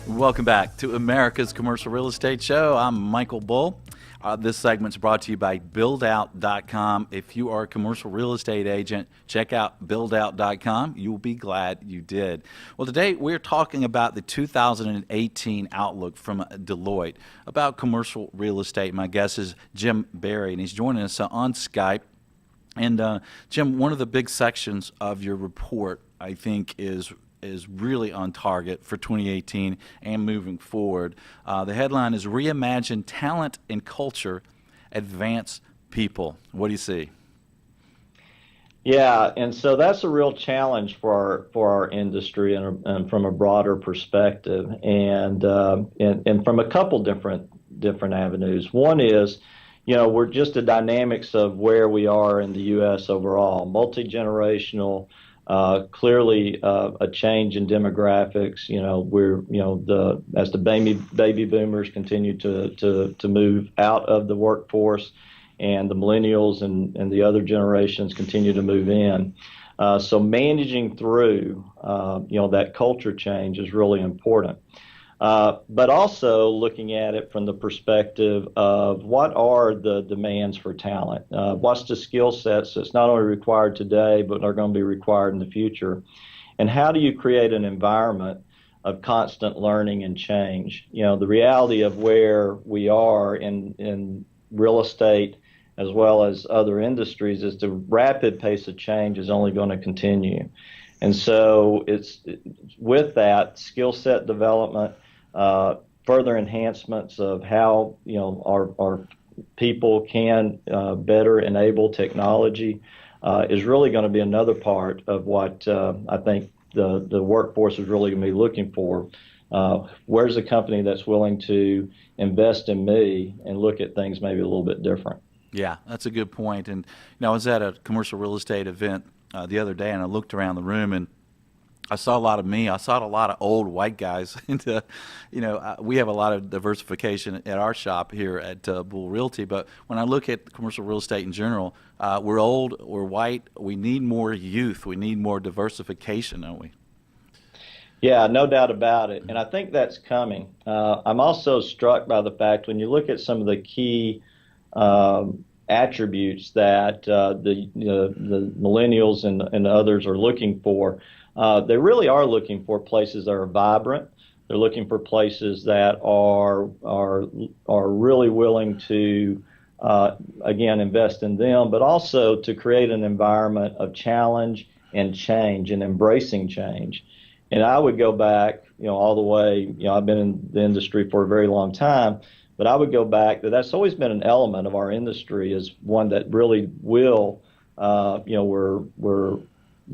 Welcome back to America's Commercial Real Estate Show. I'm Michael Bull. This segment's brought to you by buildout.com. If you are a commercial real estate agent, check out buildout.com. You'll be glad you did. Well, today we're talking about the 2018 outlook from Deloitte about commercial real estate. My guest is Jim Barry, and he's joining us on Skype. And Jim, one of the big sections of your report, I think, is really on target for 2018 and moving forward. The headline is Reimagine Talent and Culture, Advance People. What do you see? Yeah, and so that's a real challenge for our industry and from a broader perspective, and from a couple different avenues. One is, we're just the dynamics of where we are in the U.S. overall, multi-generational. Clearly, a change in demographics. As the baby boomers continue to move out of the workforce, and the millennials and the other generations continue to move in. So managing through, that culture change is really important. But also looking at it from the perspective of what are the demands for talent? What's the skill sets that's not only required today, but are going to be required in the future? And how do you create an environment of constant learning and change? The reality of where we are in real estate as well as other industries is the rapid pace of change is only going to continue. And so it's with that skill set development, further enhancements of how our people can better enable technology is really going to be another part of what I think the workforce is really going to be looking for. Where's a company that's willing to invest in me and look at things maybe a little bit different? Yeah, that's a good point. And I was at a commercial real estate event the other day, and I looked around the room, and I saw a lot of me. I saw a lot of old white guys. We have a lot of diversification at our shop here at Bull Realty. But when I look at commercial real estate in general, we're old, we're white. We need more youth. We need more diversification, don't we? Yeah, no doubt about it. And I think that's coming. I'm also struck by the fact when you look at some of the key attributes that the millennials and others are looking for. They really are looking for places that are vibrant. They're looking for places that are really willing to, again, invest in them, but also to create an environment of challenge and change and embracing change. And I would go back, all the way. I've been in the industry for a very long time, but I would go back that's always been an element of our industry, is one that really will, we're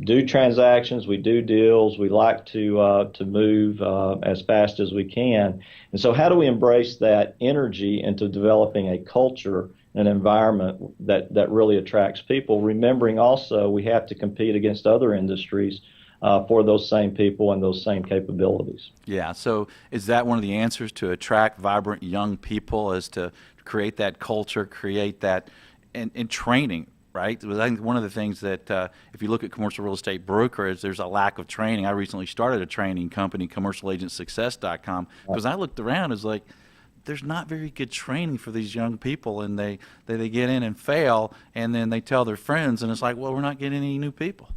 do transactions, we do deals, we like to move as fast as we can. And so how do we embrace that energy into developing a culture, an environment that really attracts people, remembering also we have to compete against other industries for those same people and those same capabilities. Yeah, so is that one of the answers to attract vibrant young people, is to create that culture, create that and training? Right? I think one of the things that if you look at commercial real estate brokerage, there's a lack of training. I recently started a training company, commercialagentsuccess.com, because I looked around, it's like there's not very good training for these young people, and they get in and fail, and then they tell their friends, and it's like, well, we're not getting any new people.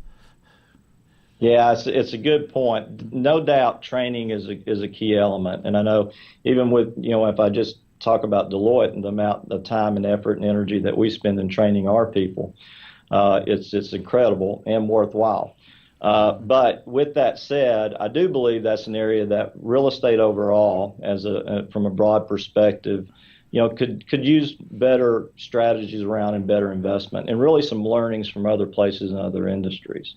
Yeah, it's a good point. No doubt training is a key element. And I know even with, if I just talk about Deloitte and the amount of time and effort and energy that we spend in training our people, it's incredible and worthwhile. But with that said, I do believe that's an area that real estate overall, from a broad perspective, could use better strategies around and better investment, and really some learnings from other places and other industries.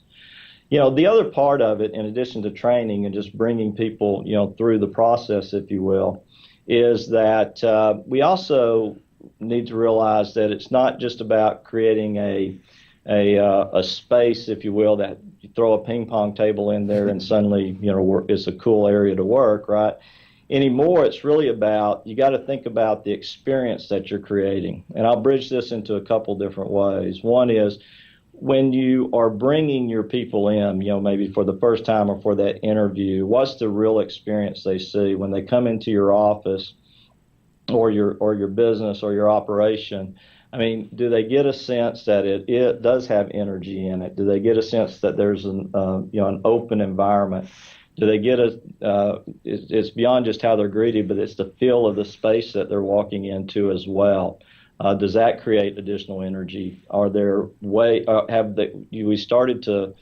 The other part of it, in addition to training and just bringing people, through the process, if you will, is that we also need to realize that it's not just about creating a space, if you will, that you throw a ping pong table in there and suddenly, it's a cool area to work, right? anymore, it's really about, you got to think about the experience that you're creating. And I'll bridge this into a couple different ways. One is when you are bringing your people in, maybe for the first time or for that interview, what's the real experience they see when they come into your office or your business or your operation? I mean, do they get a sense that it does have energy in it? Do they get a sense that there's an open environment? Do they get it's beyond just how they're greeted, but it's the feel of the space that they're walking into as well. Does that create additional energy? Are there we started to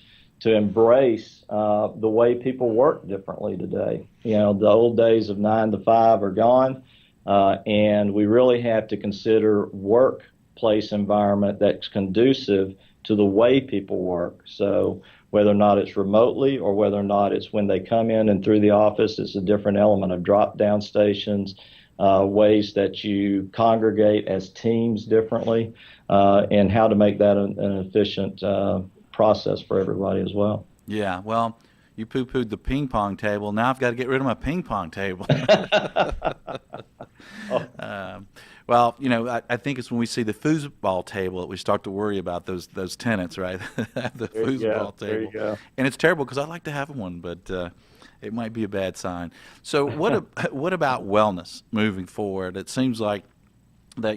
embrace the way people work differently today? The old days of 9 to 5 are gone, and we really have to consider workplace environment that's conducive to the way people work. So whether or not it's remotely or whether or not it's when they come in and through the office, it's a different element of drop-down stations, ways that you congregate as teams differently, and how to make that an efficient process for everybody as well. Yeah, well, you poo-pooed the ping pong table. Now I've got to get rid of my ping pong table. Well, I think it's when we see the foosball table that we start to worry about those tenants, right? The foosball table. There you go. And it's terrible because I like to have one, but it might be a bad sign. So what about wellness moving forward? It seems like that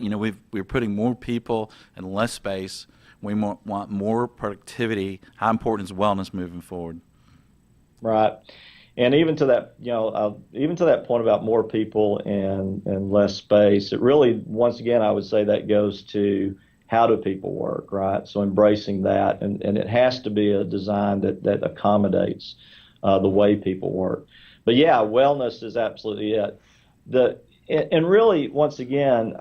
we're putting more people in less space. We want more productivity. How important is wellness moving forward? Right. And even to that point about more people and less space, it really, once again, I would say that goes to how do people work, right? So embracing that, and it has to be a design that accommodates the way people work. But yeah, wellness is absolutely it. And really, once again,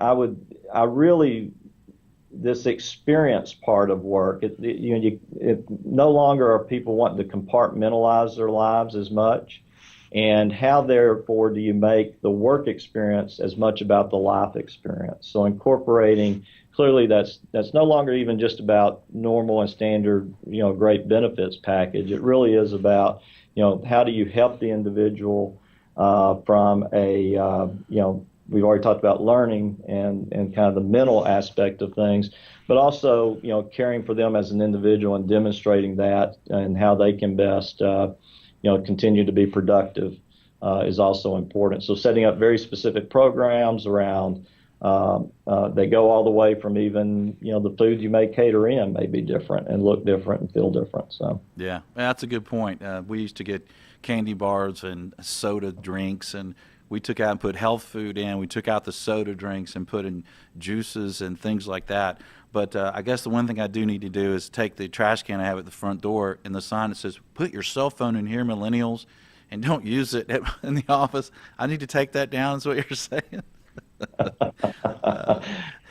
this experience part of work, no longer are people wanting to compartmentalize their lives as much, and how therefore do you make the work experience as much about the life experience? So incorporating, clearly that's no longer even just about normal and standard, great benefits package. It really is about, how do you help the individual from a, we've already talked about learning and kind of the mental aspect of things, but also, caring for them as an individual and demonstrating that and how they can best, continue to be productive is also important. So setting up very specific programs around, they go all the way from even, the food you may cater in may be different and look different and feel different. So yeah, that's a good point. We used to get candy bars and soda drinks, and we took out and put health food in. We took out the soda drinks and put in juices and things like that. But I guess the one thing I do need to do is take the trash can I have at the front door and the sign that says, "Put your cell phone in here, millennials, and don't use it in the office." I need to take that down, is what you're saying?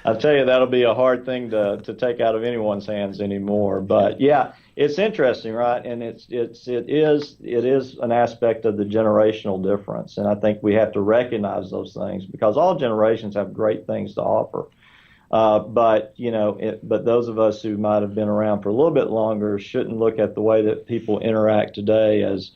I'll tell you, that'll be a hard thing to take out of anyone's hands anymore. But yeah, it's interesting, right? And it is an aspect of the generational difference, and I think we have to recognize those things because all generations have great things to offer. But those of us who might have been around for a little bit longer shouldn't look at the way that people interact today as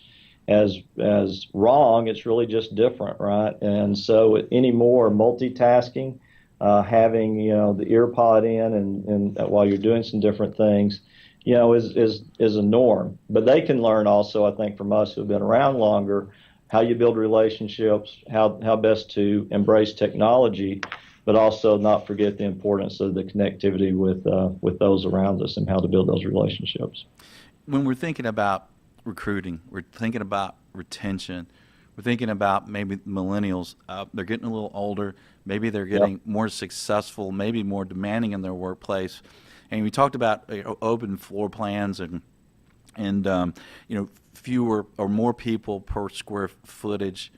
wrong. It's really just different, right? And so any more multitasking, having the ear pod in and while you're doing some different things, is a norm. But they can learn also, I think, from us who've been around longer, how you build relationships, how best to embrace technology, but also not forget the importance of the connectivity with those around us and how to build those relationships. When we're thinking about recruiting, we're thinking about retention, we're thinking about maybe millennials, they're getting a little older, maybe they're getting more successful, maybe more demanding in their workplace. And we talked about open floor plans and fewer or more people per square footage.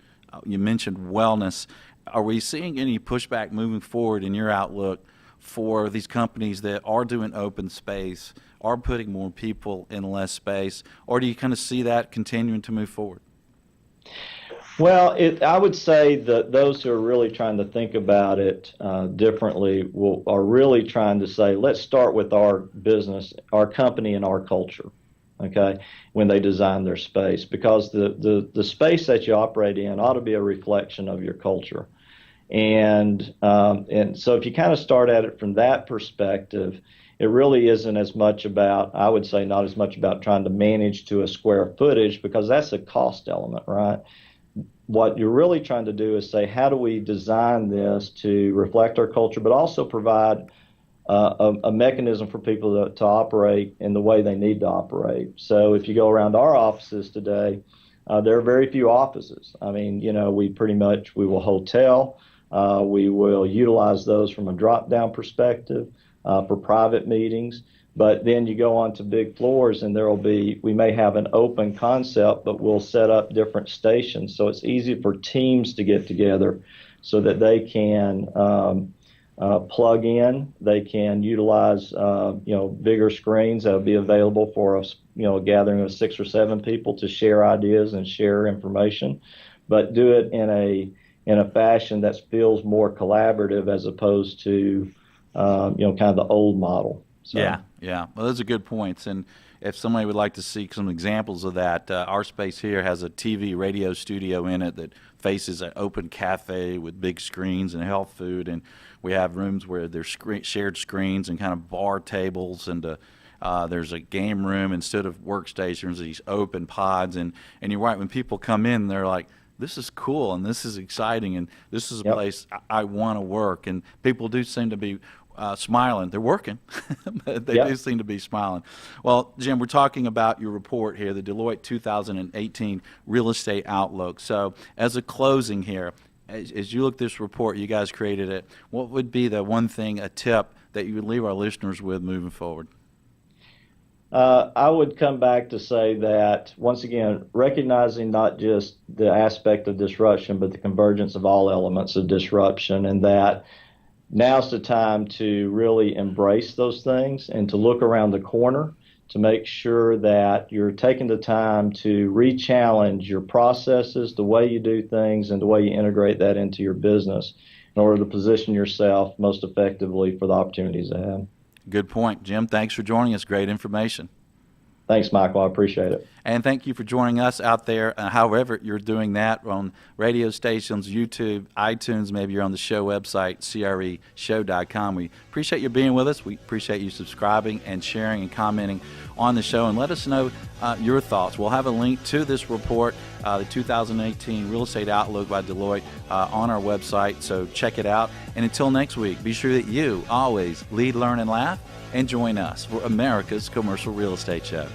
You mentioned wellness. Are we seeing any pushback moving forward in your outlook for these companies that are doing open space, are putting more people in less space, or do you kind of see that continuing to move forward? Well, I would say that those who are really trying to think about it differently are really trying to say, let's start with our business, our company, and our culture. okay, when they design their space, because the space that you operate in ought to be a reflection of your culture. And so if you kind of start at it from that perspective, it really isn't as much about, I would say, not as much about trying to manage to a square footage, because that's a cost element, right? What you're really trying to do is say, how do we design this to reflect our culture, but also provide a mechanism for people to operate in the way they need to operate. So if you go around our offices today, there are very few offices. I mean, we will hotel. We will utilize those from a drop-down perspective for private meetings. But then you go on to big floors, and we may have an open concept, but we'll set up different stations. So it's easy for teams to get together so that they can plug in. They can utilize, bigger screens that will be available for a gathering of 6 or 7 people to share ideas and share information, but do it in a fashion that feels more collaborative as opposed to, kind of the old model. So. Yeah. Well, those are good points. And if somebody would like to see some examples of that, our space here has a TV radio studio in it that faces an open cafe with big screens and health food. And we have rooms where there's shared screens and kind of bar tables, and there's a game room instead of workstations, these open pods. And you're right, when people come in, they're like, this is cool and this is exciting and this is a place I want to work. And people do seem to be smiling. They're working, but they do seem to be smiling. Well, Jim, we're talking about your report here, the Deloitte 2018 Real Estate Outlook. So as a closing here, as you look at this report, you guys created it, what would be the one thing, a tip that you would leave our listeners with moving forward? I would come back to say that, once again, recognizing not just the aspect of disruption, but the convergence of all elements of disruption, and that now's the time to really embrace those things and to look around the corner to make sure that you're taking the time to re-challenge your processes, the way you do things, and the way you integrate that into your business in order to position yourself most effectively for the opportunities ahead. Good point. Jim, thanks for joining us. Great information. Thanks, Michael. I appreciate it. And thank you for joining us out there, however you're doing that, on radio stations, YouTube, iTunes, maybe you're on the show website, CREshow.com. We appreciate you being with us. We appreciate you subscribing and sharing and commenting on the show, and let us know your thoughts. We'll have a link to this report, the 2018 Real Estate Outlook by Deloitte, on our website, so check it out. And until next week, be sure that you always lead, learn, and laugh, and join us for America's Commercial Real Estate Show.